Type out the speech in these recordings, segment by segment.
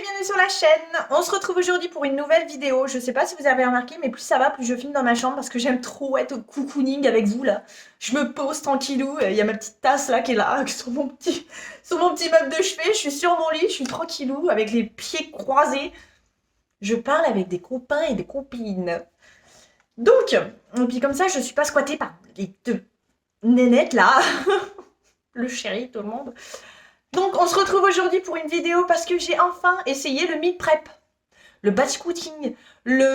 bienvenue sur la chaîne. On se retrouve aujourd'hui pour une nouvelle vidéo. Je sais pas si vous avez remarqué, mais plus ça va, plus je filme dans ma chambre parce que j'aime trop être au cocooning avec vous là. Je me pose tranquillou, il y a ma petite tasse là qui est là, sur mon petit meuble de chevet. Je suis sur mon lit, je suis tranquillou avec les pieds croisés. Je parle avec des copains et des copines. Donc, et puis comme ça, je suis pas squattée par les deux nénettes là. Le chéri, tout le monde. Donc on se retrouve aujourd'hui pour une vidéo parce que j'ai enfin essayé le meal prep, le batch cooking,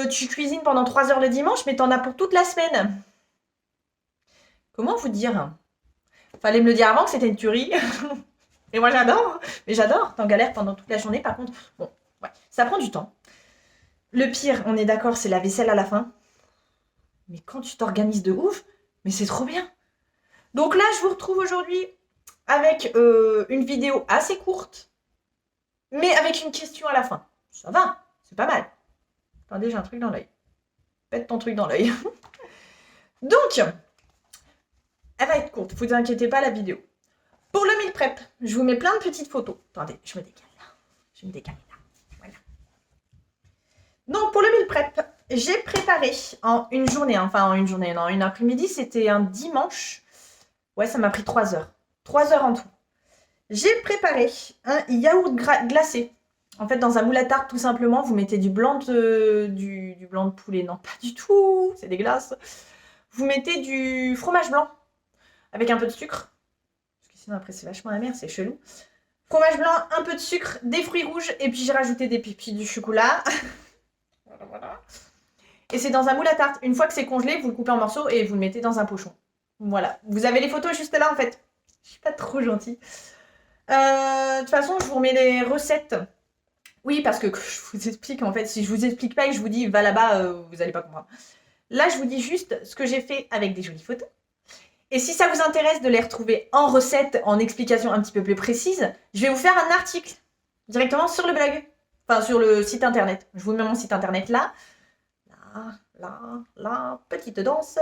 tu cuisines pendant 3 heures le dimanche mais t'en as pour toute la semaine. Comment vous dire? Fallait me le dire avant que c'était une tuerie. Et moi j'adore, mais j'adore, t'en galères pendant toute la journée par contre. Bon, ouais, ça prend du temps. Le pire, on est d'accord, c'est la vaisselle à la fin. Mais quand tu t'organises de ouf, mais c'est trop bien. Donc là, je vous retrouve aujourd'hui avec une vidéo assez courte, mais avec une question à la fin. Ça va, c'est pas mal. Attendez, j'ai un truc dans l'œil. Pète ton truc dans l'œil. Donc, elle va être courte, vous inquiétez pas la vidéo. Pour le meal prep, je vous mets plein de petites photos. Attendez, je me décale là. Je me décale là. Voilà. Donc, pour le meal prep, j'ai préparé en une journée, non, une après-midi, c'était un dimanche. Ouais, ça m'a pris 3 heures. 3 heures en tout. J'ai préparé un yaourt glacé. En fait, dans un moule à tarte, tout simplement, vous mettez du blanc du blanc de poulet. Non, pas du tout, c'est dégueulasse. Vous mettez du fromage blanc avec un peu de sucre. Parce que sinon, après, c'est vachement amer, c'est chelou. Fromage blanc, un peu de sucre, des fruits rouges, et puis j'ai rajouté des pépites du chocolat. Voilà. Et c'est dans un moule à tarte. Une fois que c'est congelé, vous le coupez en morceaux et vous le mettez dans un pochon. Voilà. Vous avez les photos juste là, en fait. Je suis pas trop gentille. De toute façon, je vous remets les recettes. Oui, parce que je vous explique, en fait, si je vous explique pas et que je vous dis va là-bas, vous allez pas comprendre. Là, je vous dis juste ce que j'ai fait avec des jolies photos. Et si ça vous intéresse de les retrouver en recette, en explication un petit peu plus précise, je vais vous faire un article directement sur le blog. Enfin, sur le site internet. Je vous mets mon site internet là. Là, petite danse.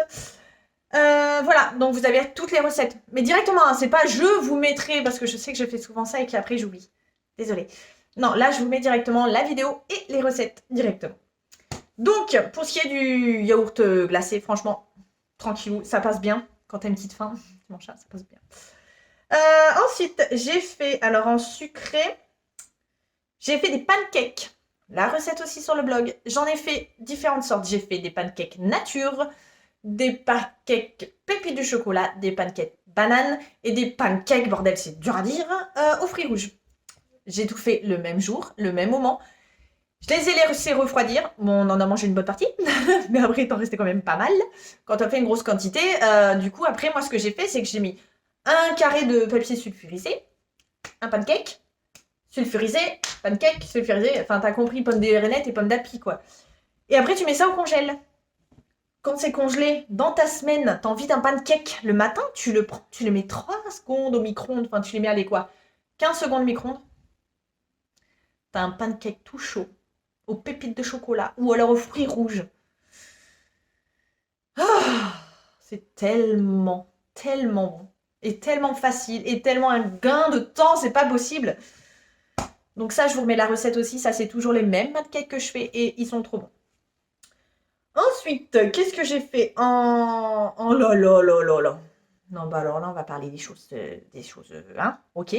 Voilà, donc vous avez toutes les recettes. Mais directement, hein, c'est pas je vous mettrai, parce que je sais que je fais souvent ça et qu'après j'oublie. Désolée. Non, là je vous mets directement la vidéo et les recettes directement. Donc, pour ce qui est du yaourt glacé, franchement, tranquillou, ça passe bien. Quand t'as une petite faim, tu manges ça, ça passe bien. Ensuite, j'ai fait, alors en sucré, j'ai fait des pancakes. La recette aussi sur le blog. J'en ai fait différentes sortes. J'ai fait des pancakes nature, des pancakes pépites de chocolat, des pancakes bananes et des pancakes, bordel, c'est dur à dire, aux fruits rouges. J'ai tout fait le même jour, le même moment. Je les ai laissés refroidir. Bon, on en a mangé une bonne partie, mais après, il t'en restait quand même pas mal. Quand on fait une grosse quantité, du coup, après, moi, ce que j'ai fait, c'est que j'ai mis un carré de papier sulfurisé, un pancake, sulfurisé, pancake, sulfurisé. Enfin, t'as compris, pommes de rainettes et pommes d'api, quoi. Et après, tu mets ça au congèle. Quand c'est congelé, dans ta semaine, t'as envie d'un pancake le matin, tu le prends, tu le mets 3 secondes au micro-ondes. Enfin, tu les mets à quoi 15 secondes au micro-ondes. T'as un pancake tout chaud, aux pépites de chocolat ou alors aux fruits rouges. Ah, c'est tellement, tellement bon. Et tellement facile. Et tellement un gain de temps, c'est pas possible. Donc ça, je vous remets la recette aussi. Ça, c'est toujours les mêmes pancakes que je fais et ils sont trop bons. Ensuite, qu'est-ce que j'ai fait en là là là là là. Non, bah alors là, on va parler des choses, hein, ok.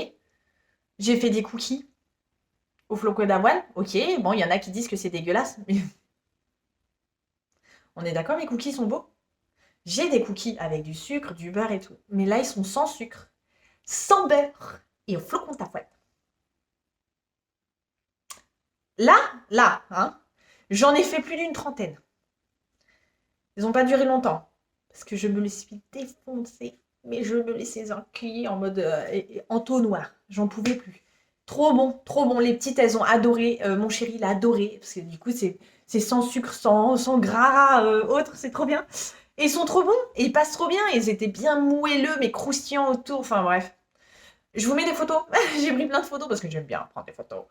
J'ai fait des cookies au flocon d'avoine, ok. Bon, il y en a qui disent que c'est dégueulasse, mais on est d'accord, mes cookies sont beaux. J'ai des cookies avec du sucre, du beurre et tout, mais là, ils sont sans sucre, sans beurre et au flocon d'avoine. Là, hein, j'en ai fait plus d'une trentaine. Ils n'ont pas duré longtemps parce que je me les suis défoncés. Mais je me laissais encuiller en mode entonnoir. J'en pouvais plus. Trop bon, trop bon. Les petites, elles ont adoré. Mon chéri l'a adoré. Parce que du coup, c'est sans sucre, sans gras, autre. C'est trop bien. Et ils sont trop bons. Et ils passent trop bien. Ils étaient bien moelleux, mais croustillants autour. Enfin bref. Je vous mets des photos. J'ai pris plein de photos parce que j'aime bien prendre des photos.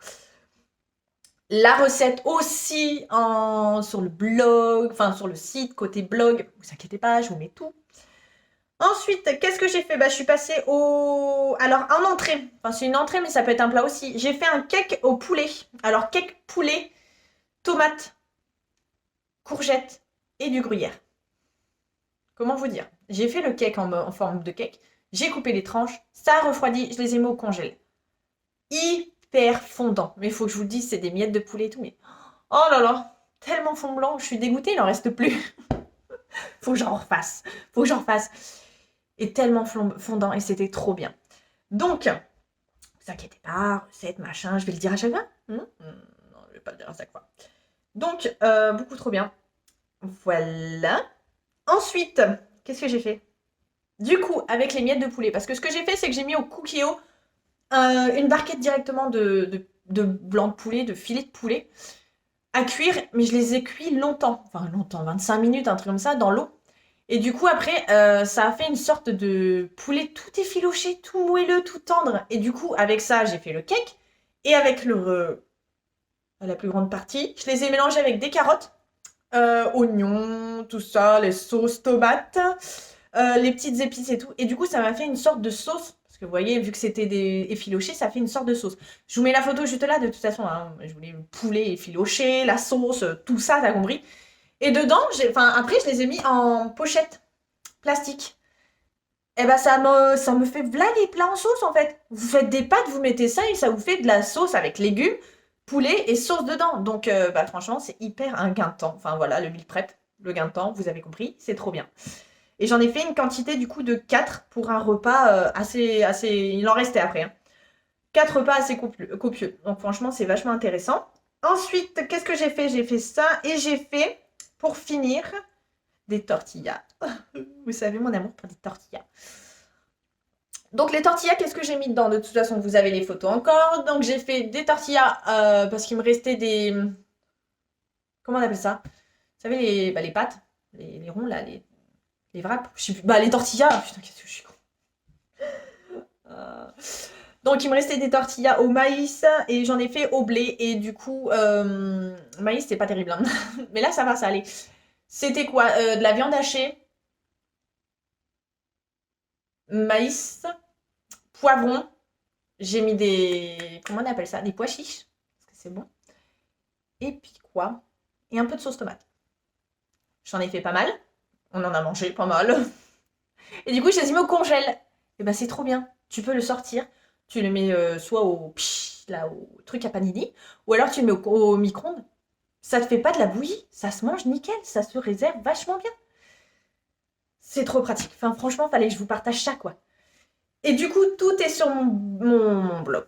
La recette aussi sur le blog, enfin sur le site, côté blog. Ne vous inquiétez pas, je vous mets tout. Ensuite, qu'est-ce que j'ai fait? Bah, je suis passée au... Alors, en entrée. Enfin, c'est une entrée, mais ça peut être un plat aussi. J'ai fait un cake au poulet. Alors, cake poulet, tomate, courgette et du gruyère. Comment vous dire? J'ai fait le cake en forme de cake. J'ai coupé les tranches. Ça a refroidi. Je les ai mis au congèle. Hyper fondant. Mais il faut que je vous le dise, c'est des miettes de poulet et tout. Mais oh là là, tellement fond blanc. Je suis dégoûtée, il n'en reste plus. Faut que j'en refasse. Faut que j'en refasse. Et tellement fondant. Et c'était trop bien. Donc, vous inquiétez pas, recette, machin, je vais le dire à chaque fois. Non, je vais pas le dire à chaque fois. Donc, beaucoup trop bien. Voilà. Ensuite, qu'est-ce que j'ai fait? Du coup, avec les miettes de poulet, parce que ce que j'ai fait, c'est que j'ai mis au Cookio une barquette directement de blanc de poulet, de filet de poulet, à cuire, mais je les ai cuits longtemps, enfin longtemps, 25 minutes, un truc comme ça, dans l'eau. Et du coup, après, ça a fait une sorte de poulet tout effiloché, tout moelleux, tout tendre. Et du coup, avec ça, j'ai fait le cake. Et avec la plus grande partie, je les ai mélangés avec des carottes, oignons, tout ça, les sauces tomates, les petites épices et tout. Et du coup, ça m'a fait une sorte de sauce. Parce que vous voyez, vu que c'était des effilochés, ça fait une sorte de sauce. Je vous mets la photo juste là, de toute façon. Hein. Je voulais le poulet effiloché, la sauce, tout ça, t'as compris. Et dedans, après, je les ai mis en pochette plastique. Et ben ça me fait v'là les plats en sauce en fait. Vous faites des pâtes, vous mettez ça et ça vous fait de la sauce avec légumes, poulet et sauce dedans. Donc bah, franchement, c'est hyper un gain de temps. Enfin voilà, le meal prep, le gain de temps, vous avez compris, c'est trop bien. Et j'en ai fait une quantité du coup de 4 pour un repas assez... Il en restait après. Hein. 4 repas assez copieux. Donc franchement, c'est vachement intéressant. Ensuite, qu'est-ce que j'ai fait? J'ai fait ça et j'ai fait, pour finir, des tortillas. Vous savez mon amour pour des tortillas. Donc les tortillas, qu'est-ce que j'ai mis dedans? De toute façon, vous avez les photos encore. Donc j'ai fait des tortillas parce qu'il me restait des... Comment on appelle ça? Vous savez, les pâtes, les ronds là, les wraps. Je sais plus. Bah les tortillas. Putain, qu'est-ce que je suis con. Euh, Donc il me restait des tortillas au maïs et j'en ai fait au blé. Et du coup, maïs, c'est pas terrible. Hein. Mais là, ça va, ça allait. C'était quoi? De la viande hachée, maïs, poivron. J'ai mis des... Comment on appelle ça? Des pois chiches. Parce que c'est bon. Et puis quoi? Et un peu de sauce tomate. J'en ai fait pas mal. On en a mangé pas mal. Et du coup, je les ai mis au congèle. Et ben c'est trop bien. Tu peux le sortir. Tu le mets soit au truc à panini. Ou alors tu le mets au micro-ondes. Ça te fait pas de la bouillie. Ça se mange nickel. Ça se réserve vachement bien. C'est trop pratique. Enfin, franchement, fallait que je vous partage ça, quoi. Et du coup, tout est sur mon blog,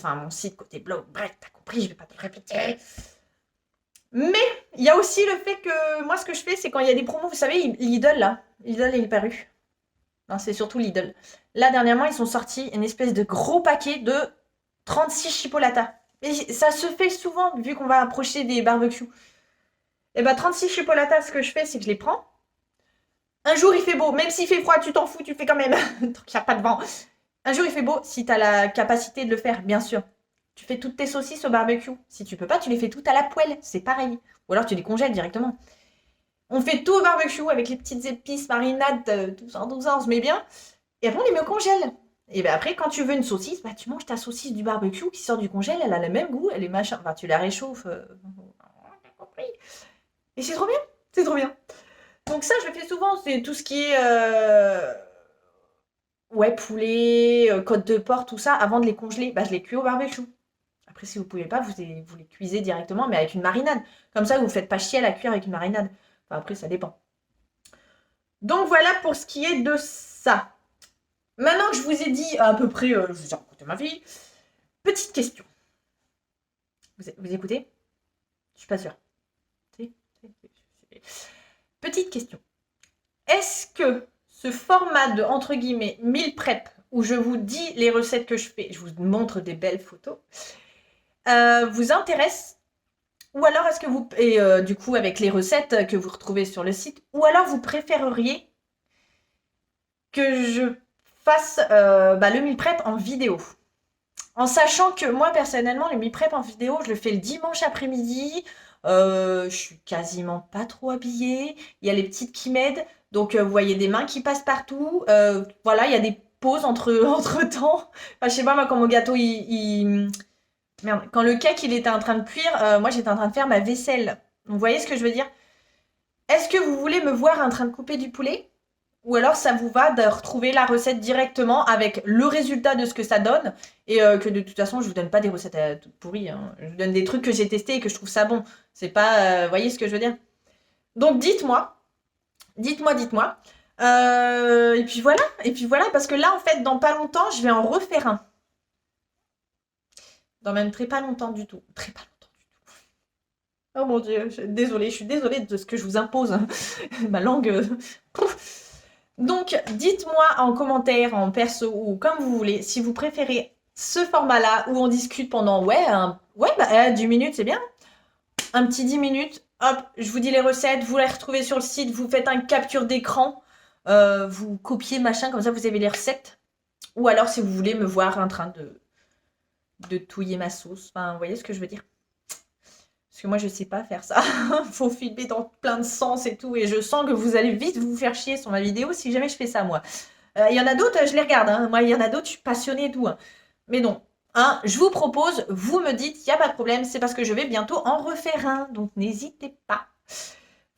mon site côté blog. Bref, t'as compris, je vais pas te le répéter. Mais il y a aussi le fait que moi, ce que je fais, c'est quand il y a des promos, vous savez, Lidl, là, Lidl est paru. Non, c'est surtout Lidl. Là, dernièrement, ils sont sortis une espèce de gros paquet de 36 chipolatas. Et ça se fait souvent, vu qu'on va approcher des barbecues. Et bah, 36 chipolatas, ce que je fais, c'est que je les prends. Un jour, il fait beau. Même s'il fait froid, tu t'en fous, tu fais quand même. Tant qu'il n'y a pas de vent. Un jour, il fait beau, si tu as la capacité de le faire, bien sûr. Tu fais toutes tes saucisses au barbecue. Si tu peux pas, tu les fais toutes à la poêle. C'est pareil. Ou alors, tu les congèles directement. On fait tout au barbecue avec les petites épices, marinades, tout ça, on se met bien. Et après, on les met au congèle. Et bien après, quand tu veux une saucisse, bah, tu manges ta saucisse du barbecue qui sort du congèle. Elle a le même goût, elle est machin. Enfin, tu la réchauffes. Et c'est trop bien. C'est trop bien. Donc ça, je le fais souvent. C'est tout ce qui est... Ouais, poulet, côte de porc, tout ça, avant de les congeler, bah, je les cuis au barbecue. Après, si vous pouvez pas, vous les cuisez directement, mais avec une marinade. Comme ça, vous ne faites pas chier à la cuire avec une marinade. Enfin, après, ça dépend. Donc voilà pour ce qui est de ça. Maintenant que je vous ai dit à peu près, je vous ai raconté ma vie, petite question. Vous écoutez? Je suis pas sûre. Petite question. Est-ce que ce format de, entre guillemets, meal prep, où je vous dis les recettes que je fais, je vous montre des belles photos, vous intéresse? Ou alors est-ce que vous... Et du coup, avec les recettes que vous retrouvez sur le site, ou alors vous préféreriez que je fasse le meal prep en vidéo? En sachant que moi, personnellement, le meal prep en vidéo, je le fais le dimanche après-midi, Je suis quasiment pas trop habillée. Il y a les petites qui m'aident. Donc, vous voyez des mains qui passent partout. Voilà, il y a des pauses entre temps. Enfin, je sais pas, moi, quand mon gâteau, Merde, quand le cake, il était en train de cuire, moi, j'étais en train de faire ma vaisselle. Vous voyez ce que je veux dire? Est-ce que vous voulez me voir en train de couper du poulet? Ou alors ça vous va de retrouver la recette directement avec le résultat de ce que ça donne et que de toute façon je vous donne pas des recettes toutes pourries, hein. Je vous donne des trucs que j'ai testés et que je trouve ça bon. C'est pas, voyez ce que je veux dire? Donc dites-moi. Et puis voilà, parce que là en fait dans pas longtemps je vais en refaire un. Dans même très pas longtemps du tout, très pas longtemps du tout. Oh mon dieu, je suis désolée de ce que je vous impose. Ma langue. Donc, dites-moi en commentaire, en perso ou comme vous voulez, si vous préférez ce format-là où on discute pendant, 10 minutes, c'est bien. Un petit 10 minutes, hop, je vous dis les recettes, vous les retrouvez sur le site, vous faites un capture d'écran, vous copiez machin, comme ça vous avez les recettes. Ou alors si vous voulez me voir en train de touiller ma sauce, enfin, vous voyez ce que je veux dire? Parce que moi, je sais pas faire ça. Faut filmer dans plein de sens et tout. Et je sens que vous allez vite vous faire chier sur ma vidéo si jamais je fais ça, moi. Il y en a d'autres, je les regarde, hein. Moi, il y en a d'autres, je suis passionnée et tout, hein. Mais non. Hein, je vous propose, vous me dites, il n'y a pas de problème, c'est parce que je vais bientôt en refaire un. Donc, n'hésitez pas.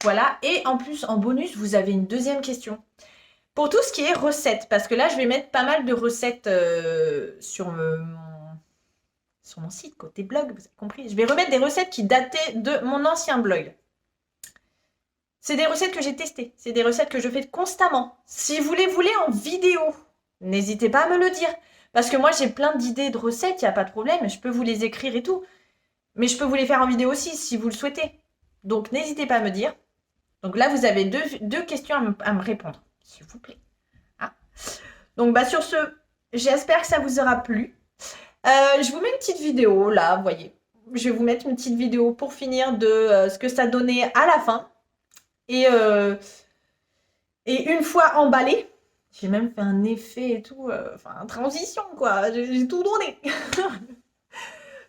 Voilà. Et en plus, en bonus, vous avez une deuxième question. Pour tout ce qui est recettes, parce que là, je vais mettre pas mal de recettes sur mon site, côté blog, vous avez compris. Je vais remettre des recettes qui dataient de mon ancien blog. C'est des recettes que j'ai testées. C'est des recettes que je fais constamment. Si vous les voulez en vidéo, n'hésitez pas à me le dire. Parce que moi, j'ai plein d'idées de recettes, il n'y a pas de problème. Je peux vous les écrire et tout. Mais je peux vous les faire en vidéo aussi, si vous le souhaitez. Donc, n'hésitez pas à me dire. Donc là, vous avez deux questions à me répondre, s'il vous plaît. Ah. Donc, sur ce, j'espère que ça vous aura plu. Je vous mets une petite vidéo, là, vous voyez. Je vais vous mettre une petite vidéo pour finir de ce que ça donnait à la fin. Et une fois emballé, j'ai même fait un effet et tout, enfin, transition, quoi. J'ai tout donné.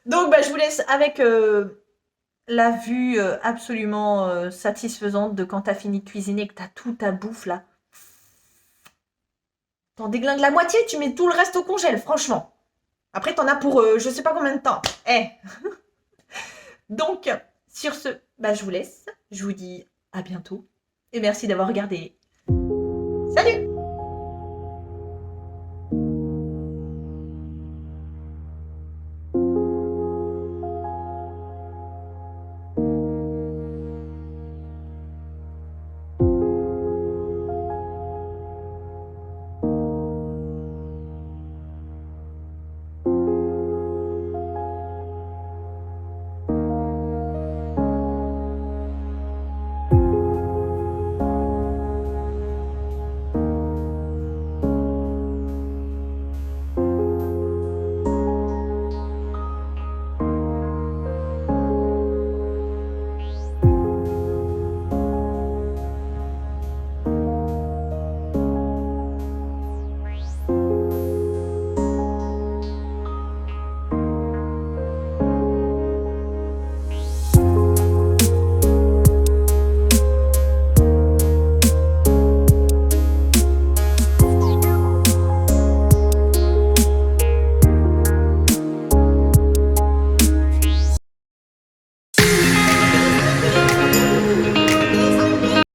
Donc, je vous laisse avec la vue absolument satisfaisante de quand t'as fini de cuisiner et que t'as tout ta bouffe, là. T'en déglingues la moitié, tu mets tout le reste au congèle, franchement. Après, t'en as pour je sais pas combien de temps. Donc, sur ce, je vous laisse. Je vous dis à bientôt. Et merci d'avoir regardé.